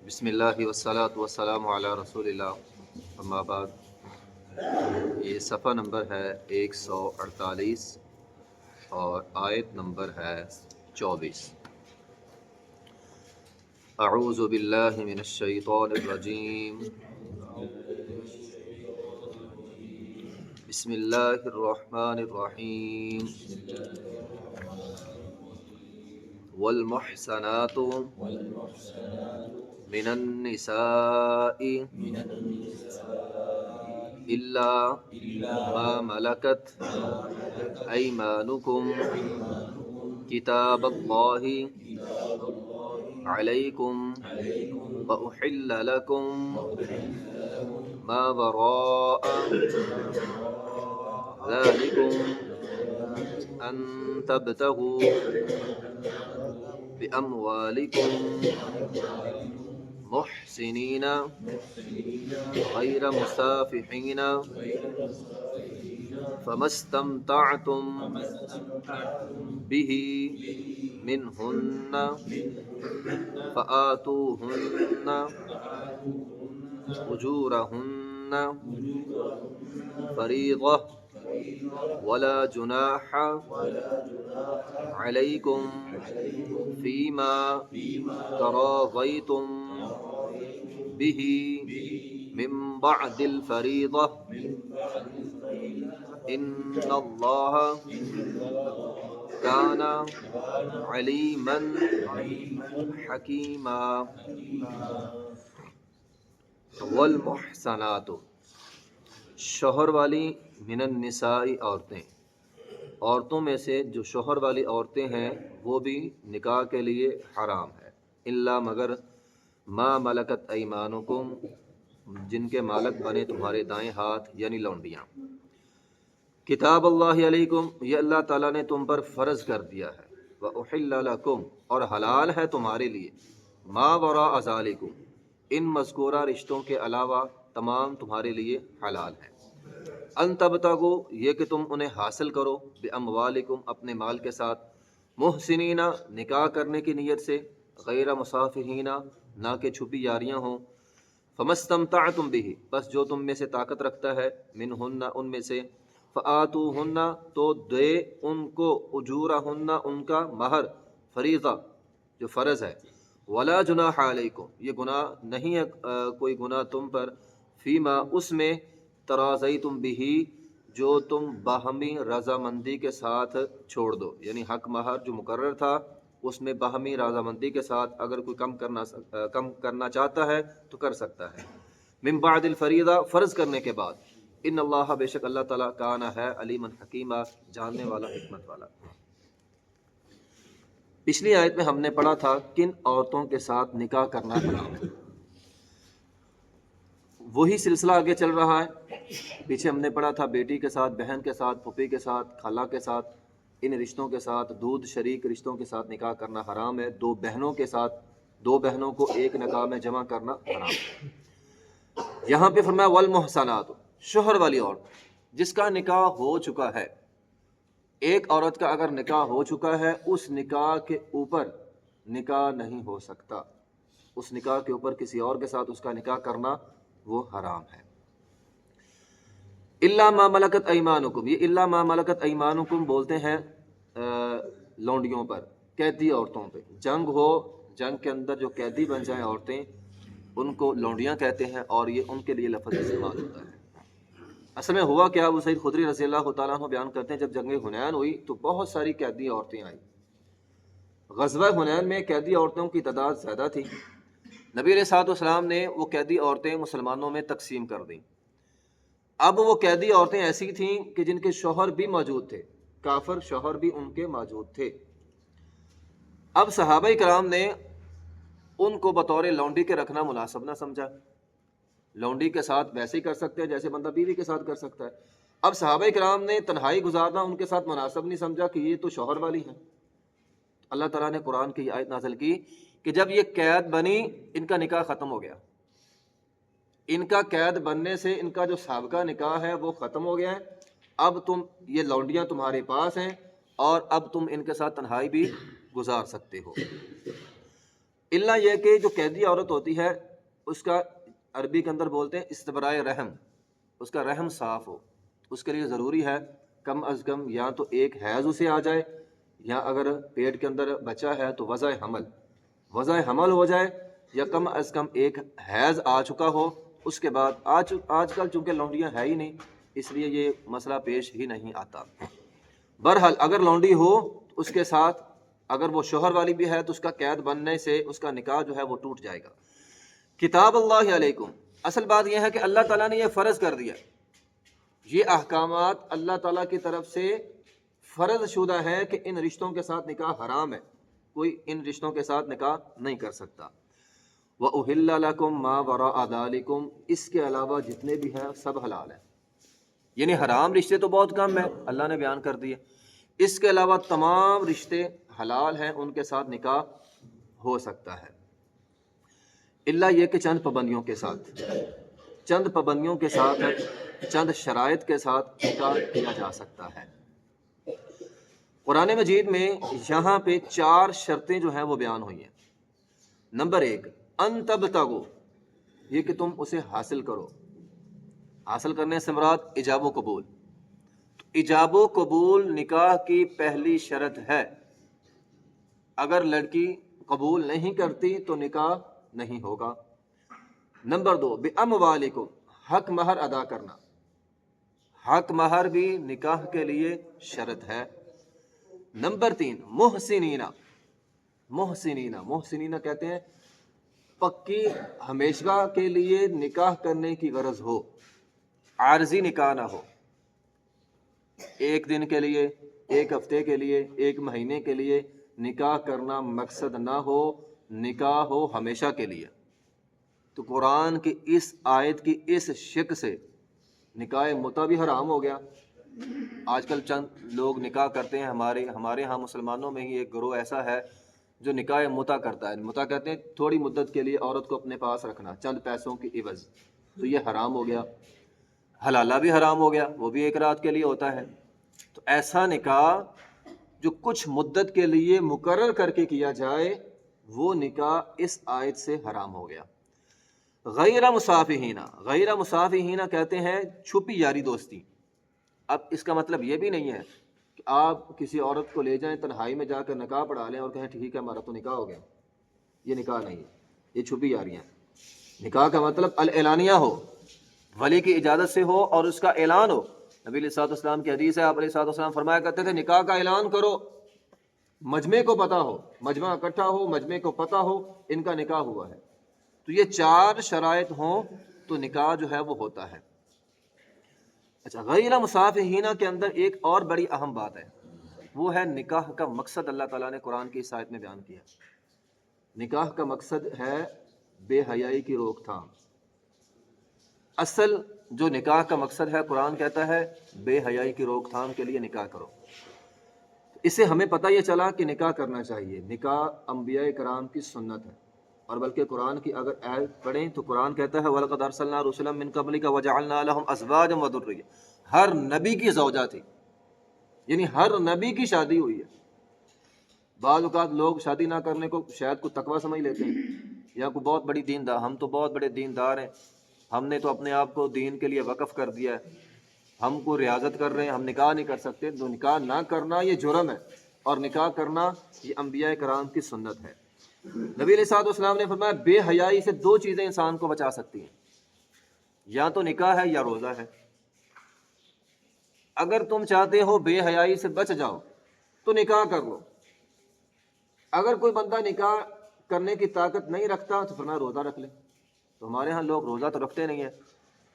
بسم اللہ والصلاۃ والسلام علی رسول اللہ، اما بعد۔ یہ صفحہ نمبر ہے 148 اور آیت نمبر ہے 24۔ اعوذ باللہ من الشیطان الرجیم، بسم اللہ الرحمن الرحیم۔ والمحصنات من النساء إلا ما ملكت أيمانكم كتاب الله عليكم وأحل لكم ما وراء ذلكم أن تبتغوا بأموالكم محسنين غير مسافحين فما استمتعتم به منهن فآتوهن أجورهن فريضة ولا جناح عليكم فيما تراضيتم به من بعد الفريضة إن الله كان عليما حكيما۔ والمحصنات، شوہر والی، من النساء، عورتوں میں سے جو شوہر والی عورتیں ہیں وہ بھی نکاح کے لیے حرام ہے، الا مگر ما ملکت ایمانکم، جن کے مالک بنے تمہارے دائیں ہاتھ یعنی لونڈیاں۔ کتاب اللہ علیکم، یہ اللہ تعالیٰ نے تم پر فرض کر دیا ہے، وَأُحِلَّ لَكُمْ، اور حلال ہے تمہارے لیے، ما وراء ذالکم، ان مذکورہ رشتوں کے علاوہ تمام تمہارے لیے حلال ہیں۔ ان تبتغوا، یہ کہ تم انہیں حاصل کرو، باموالکم، اپنے مال کے ساتھ، محسنین، نکاح کرنے کی نیت سے، غیر مصافحین، نہ کہ چھپی یاریاں ہوں، فما استمتعتم به، بس جو تم میں سے طاقت رکھتا ہے، منہن، ان میں سے، فآتوہن، تو دے ان کو، اجورہن، ان کا مہر، فریضہ، جو فرض ہے، ولا جناح علیکم، یہ گناہ نہیں ہے کوئی گناہ تم پر، فیما، اس میں، تراضیتم بہ، جو تم باہمی رضامندی کے ساتھ چھوڑ دو، یعنی حق مہر جو مقرر تھا اس میں باہمی رضامندی کے ساتھ اگر کوئی کم کرنا چاہتا ہے تو کر سکتا ہے، من بعد الفریضہ، فرض کرنے کے بعد، ان اللہ، بے شک اللہ تعالیٰ، کان ہے، علیما حکیما، جاننے والا، حکمت والا۔ پچھلی آیت میں ہم نے پڑھا تھا کن عورتوں کے ساتھ نکاح کرنا حرام ہے، وہی سلسلہ آگے چل رہا ہے۔ پیچھے ہم نے پڑھا تھا بیٹی کے ساتھ، بہن کے ساتھ، پھوپھی کے ساتھ، خالہ کے ساتھ، ان رشتوں کے ساتھ، دودھ شریک رشتوں کے ساتھ نکاح کرنا حرام ہے، دو بہنوں کے ساتھ، دو بہنوں کو ایک نکاح میں جمع کرنا حرام ہے۔ یہاں پہ فرمایا والمحصنات، شوہر والی عورت جس کا نکاح ہو چکا ہے۔ ایک عورت کا اگر نکاح ہو چکا ہے، اس نکاح کے اوپر نکاح نہیں ہو سکتا، اس نکاح کے اوپر کسی اور کے ساتھ اس کا نکاح کرنا وہ حرام ہے۔ الا ما ملکت ایمانکم، یہ الا ما ملکت ایمانکم بولتے ہیں لونڈیوں پر، قیدی عورتوں پہ۔ جنگ ہو، جنگ کے اندر جو قیدی بن جائیں عورتیں، ان کو لونڈیاں کہتے ہیں، اور یہ ان کے لیے لفظ استعمال ہوتا ہے۔ اصل میں ہوا کیا، ابو سعید خدری رضی اللہ تعالیٰ عنہ بیان کرتے ہیں، جب جنگ حنین ہوئی تو بہت ساری قیدی عورتیں آئیں۔ غزوہ حنین میں قیدی عورتوں کی تعداد زیادہ تھی، نبی علیہ الصلوۃ والسلام نے وہ قیدی عورتیں مسلمانوں میں تقسیم کر دیں۔ اب وہ قیدی عورتیں ایسی تھیں کہ جن کے شوہر بھی موجود تھے، کافر شوہر بھی ان کے موجود تھے۔ اب صحابہ کرام نے ان کو بطور لونڈی کے رکھنا مناسب نہ سمجھا، لونڈی کے ساتھ ویسے ہی کر سکتے ہیں جیسے بندہ بیوی کے ساتھ کر سکتا ہے۔ اب صحابہ کرام نے تنہائی گزارنا ان کے ساتھ مناسب نہیں سمجھا کہ یہ تو شوہر والی ہیں۔ اللہ تعالیٰ نے قرآن کی آیت نازل کی کہ جب یہ قید بنی، ان کا نکاح ختم ہو گیا، ان کا قید بننے سے ان کا جو سابقہ نکاح ہے وہ ختم ہو گیا ہے۔ اب تم، یہ لونڈیاں تمہارے پاس ہیں، اور اب تم ان کے ساتھ تنہائی بھی گزار سکتے ہو۔ اللہ یہ کہ جو قیدی عورت ہوتی ہے اس کا عربی کے اندر بولتے ہیں استبرائے رحم، اس کا رحم صاف ہو، اس کے لیے ضروری ہے کم از کم یا تو ایک حیض اسے آ جائے، یا اگر پیٹ کے اندر بچہ ہے تو وضع حمل ہو جائے، یا کم از کم ایک حیض آ چکا ہو۔ اس کے بعد آج کل چونکہ لونڈیاں ہے ہی نہیں، اس لیے یہ مسئلہ پیش ہی نہیں آتا۔ بہرحال اگر لونڈی ہو تو اس کے ساتھ اگر وہ شوہر والی بھی ہے تو اس کا قید بننے سے اس کا نکاح جو ہے وہ ٹوٹ جائے گا۔ کتاب اللہ علیکم، اصل بات یہ ہے کہ اللہ تعالیٰ نے یہ فرض کر دیا، یہ احکامات اللہ تعالیٰ کی طرف سے فرض شدہ ہے کہ ان رشتوں کے ساتھ نکاح حرام ہے، کوئی ان رشتوں کے ساتھ نکاح نہیں کر سکتا۔ وَأُحِلَّ لَكُم مَّا وَرَاءَ ذَلِكُم، اس کے علاوہ جتنے بھی ہیں سب حلال ہیں، یعنی حرام رشتے تو بہت کم ہیں، اللہ نے بیان کر دیے، اس کے علاوہ تمام رشتے حلال ہیں، ان کے ساتھ نکاح ہو سکتا ہے، اللہ یہ کہ چند پابندیوں کے ساتھ، چند شرائط کے ساتھ نکاح کیا جا سکتا ہے۔ قرآن مجید میں یہاں پہ 4 شرطیں جو ہیں وہ بیان ہوئی ہیں۔ نمبر 1، ان تبتغوا، یہ کہ تم اسے حاصل کرو، حاصل کرنے سے مراد ایجاب و قبول، تو ایجاب و قبول نکاح کی پہلی شرط ہے، اگر لڑکی قبول نہیں کرتی تو نکاح نہیں ہوگا۔ نمبر 2، بِأَمْوَالِكُمْ، حق مہر ادا کرنا، حق مہر بھی نکاح کے لیے شرط ہے۔ نمبر 3، محسنین کہتے ہیں پکی ہمیشہ کے لیے نکاح کرنے کی غرض ہو، عارضی نکاح نہ ہو، ایک دن کے لیے، ایک ہفتے کے لیے، ایک مہینے کے لیے نکاح کرنا مقصد نہ ہو، نکاح ہو ہمیشہ کے لیے۔ تو قرآن کی اس آیت کی اس شق سے نکاح متع بھی حرام ہو گیا۔ آج کل چند لوگ نکاح کرتے ہیں، ہمارے ہاں مسلمانوں میں ہی ایک گروہ ایسا ہے جو نکاح متع کرتا ہے۔ متع کہتے ہیں تھوڑی مدت کے لیے عورت کو اپنے پاس رکھنا چند پیسوں کی عوض، تو یہ حرام ہو گیا۔ حلالہ بھی حرام ہو گیا، وہ بھی ایک رات کے لیے ہوتا ہے۔ تو ایسا نکاح جو کچھ مدت کے لیے مقرر کر کے کیا جائے وہ نکاح اس آیت سے حرام ہو گیا۔ غیر مصافحین کہتے ہیں چھپی یاری دوستی۔ اب اس کا مطلب یہ بھی نہیں ہے کہ آپ کسی عورت کو لے جائیں تنہائی میں جا کر نکاح پڑھا لیں اور کہیں ٹھیک ہے ہمارا تو نکاح ہو گیا، یہ نکاح نہیں ہے، یہ چھپی یاریاں ہیں۔ نکاح کا مطلب الاعلانیہ ہو، ولی کی اجازت سے ہو اور اس کا اعلان ہو۔ نبی علیہ الصلوۃ والسلام کی حدیث ہے، آپ علیہ الصلوۃ والسلام فرمایا کرتے تھے نکاح کا اعلان کرو، مجمع کو پتہ ہو، مجمع اکٹھا ہو، مجمع کو پتہ ہو ان کا نکاح ہوا ہے۔ تو یہ 4 شرائط ہوں تو نکاح جو ہے وہ ہوتا ہے۔ اچھا، غیر مصافحین کے اندر ایک اور بڑی اہم بات ہے، وہ ہے نکاح کا مقصد اللہ تعالیٰ نے قرآن کی اس آیت میں بیان کیا۔ نکاح کا مقصد ہے بے حیائی کی روک تھام۔ اصل جو نکاح کا مقصد ہے قرآن کہتا ہے بے حیائی کی روک تھام کے لیے نکاح کرو۔ اس سے ہمیں پتہ یہ چلا کہ نکاح کرنا چاہیے، نکاح انبیاء کرام کی سنت ہے، اور بلکہ قرآن کی اگر آیت پڑھیں تو قرآن کہتا ہے وَلَقَدْ أَرْسَلْنَا رُسُلًا مِّن قَبْلِكَ وَجَعَلْنَا لَهُمْ أَزْوَاجًا وَذُرِّيَّةً، ہر نبی کی زوجہ تھی، یعنی ہر نبی کی شادی ہوئی ہے۔ بعض اوقات لوگ شادی نہ کرنے کو شاید کوئی تقویٰ سمجھ لیتے ہیں، یا کوئی بہت بڑی دیندار، ہم تو بہت بڑے دیندار ہیں، ہم نے تو اپنے آپ کو دین کے لیے وقف کر دیا ہے، ہم کو ریاضت کر رہے ہیں، ہم نکاح نہیں کر سکتے۔ تو نکاح نہ کرنا یہ جرم ہے، اور نکاح کرنا یہ انبیاء کرام کی سنت ہے۔ نبی علیہ الصلوۃ والسلام نے فرمایا بے حیائی سے 2 چیزیں انسان کو بچا سکتی ہیں، یا تو نکاح ہے یا روزہ ہے۔ اگر تم چاہتے ہو بے حیائی سے بچ جاؤ تو نکاح کر لو۔ اگر کوئی بندہ نکاح کرنے کی طاقت نہیں رکھتا تو فرمایا روزہ رکھ لے۔ تو ہمارے ہاں لوگ روزہ تو رکھتے نہیں ہیں،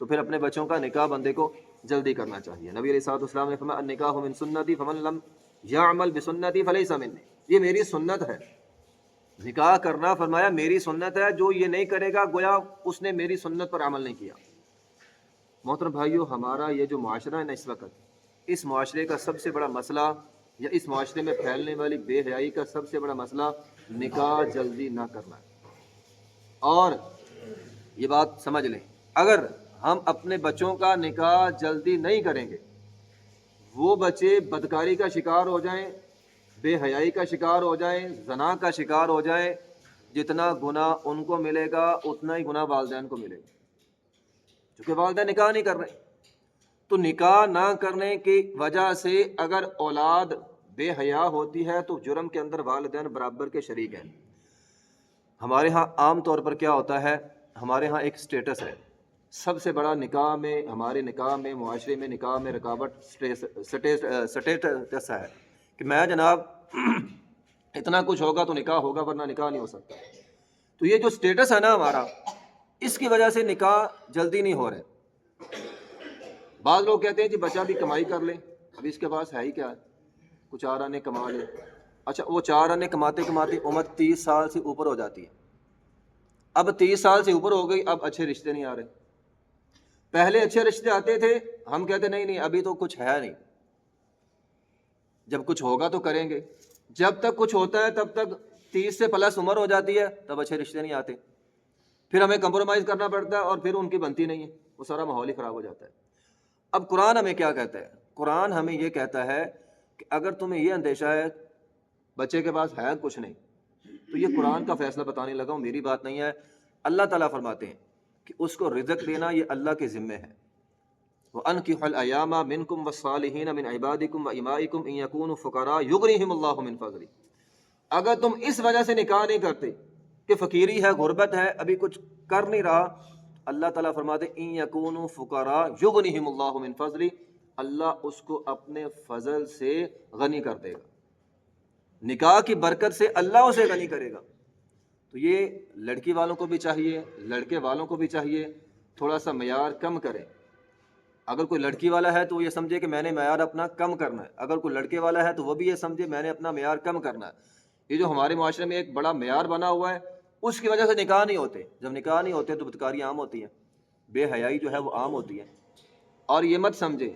تو پھر اپنے بچوں کا نکاح بندے کو جلدی کرنا چاہیے۔ نبی علیہ الصلوۃ والسلام نے فرمایا النکاح من سنتی فمن لم یعمل بسنتی فلیس منی، یہ میری سنت ہے۔ نکاح کرنا فرمایا میری سنت ہے، جو یہ نہیں کرے گا گویا اس نے میری سنت پر عمل نہیں کیا۔ محترم بھائیو، ہمارا یہ جو معاشرہ ہے نا اس وقت، اس معاشرے کا سب سے بڑا مسئلہ یا اس معاشرے میں پھیلنے والی بے حیائی کا سب سے بڑا مسئلہ نکاح جلدی نہ کرنا ہے۔ اور یہ بات سمجھ لیں، اگر ہم اپنے بچوں کا نکاح جلدی نہیں کریں گے، وہ بچے بدکاری کا شکار ہو جائیں، بے حیائی کا شکار ہو جائیں، زنا کا شکار ہو جائیں، جتنا گناہ ان کو ملے گا اتنا ہی گناہ والدین کو ملے گا، کیونکہ والدین نکاح نہیں کر رہے۔ تو نکاح نہ کرنے کی وجہ سے اگر اولاد بے حیا ہوتی ہے تو جرم کے اندر والدین برابر کے شریک ہیں۔ ہمارے ہاں عام طور پر کیا ہوتا ہے، ہمارے ہاں ایک سٹیٹس ہے، سب سے بڑا نکاح میں، ہمارے نکاح میں، معاشرے میں نکاح میں رکاوٹ سٹیٹس ہے کہ میں جناب اتنا کچھ ہوگا تو نکاح ہوگا ورنہ نکاح نہیں ہو سکتا۔ تو یہ جو سٹیٹس ہے نا ہمارا، اس کی وجہ سے نکاح جلدی نہیں ہو رہے۔ بعض لوگ کہتے ہیں جی بچہ بھی کمائی کر لے، ابھی اس کے پاس ہے ہی کیا ہے، کچھ 4 آنے کما لے۔ اچھا وہ 4 آنے کماتے کماتے عمر 30 سال سے اوپر ہو جاتی ہے، اب 30 سال سے اوپر ہو گئی، اب اچھے رشتے نہیں آ رہے۔ پہلے اچھے رشتے آتے تھے، ہم کہتے نہیں نہیں ابھی تو کچھ ہے نہیں، جب کچھ ہوگا تو کریں گے۔ جب تک کچھ ہوتا ہے تب تک 30 سے پلس عمر ہو جاتی ہے، تب اچھے رشتے نہیں آتے، پھر ہمیں کمپرومائز کرنا پڑتا ہے اور پھر ان کی بنتی نہیں ہے، وہ سارا ماحول ہی خراب ہو جاتا ہے۔ اب قرآن ہمیں کیا کہتا ہے؟ قرآن ہمیں یہ کہتا ہے کہ اگر تمہیں یہ اندیشہ ہے بچے کے پاس ہے کچھ نہیں، تو یہ قرآن کا فیصلہ بتانے لگا ہوں، میری بات نہیں ہے۔ اللہ تعالیٰ فرماتے ہیں کہ اس کو رزق دینا یہ اللہ کے ذمے ہے۔ وَأَنكِحُوا الْأَيَامَ مِنكُمْ وَالصَّالِحِينَ مِنْ عِبَادِكُمْ وَإِمَائِكُمْ إِنْ يَكُونُوا فُقَرَاءَ يُغْنِهِمُ اللَّهُ مِنْ فَضْلِهِ۔ اگر تم اس وجہ سے نکاح نہیں کرتے کہ فقیری ہے، غربت ہے، ابھی کچھ کر نہیں رہا، اللہ تعالیٰ فرماتے إِنْ يَكُونُوا فُقَرَاءَ يُغْنِهِمُ اللَّهُ مِنْ فَضْلِهِ، اللہ اس کو اپنے فضل سے غنی کر دے گا، نکاح کی برکت سے اللہ اسے غنی کرے گا۔ تو یہ لڑکی والوں کو بھی چاہیے، لڑکے والوں کو بھی چاہیے تھوڑا سا معیار کم کریں۔ اگر کوئی لڑکی والا ہے تو وہ یہ سمجھے کہ میں نے معیار اپنا کم کرنا ہے، اگر کوئی لڑکے والا ہے تو وہ بھی یہ سمجھے میں نے اپنا معیار کم کرنا ہے۔ یہ جو ہمارے معاشرے میں ایک بڑا معیار بنا ہوا ہے، اس کی وجہ سے نکاح نہیں ہوتے۔ جب نکاح نہیں ہوتے تو بدکاری عام ہوتی ہے، بے حیائی جو ہے وہ عام ہوتی ہے۔ اور یہ مت سمجھے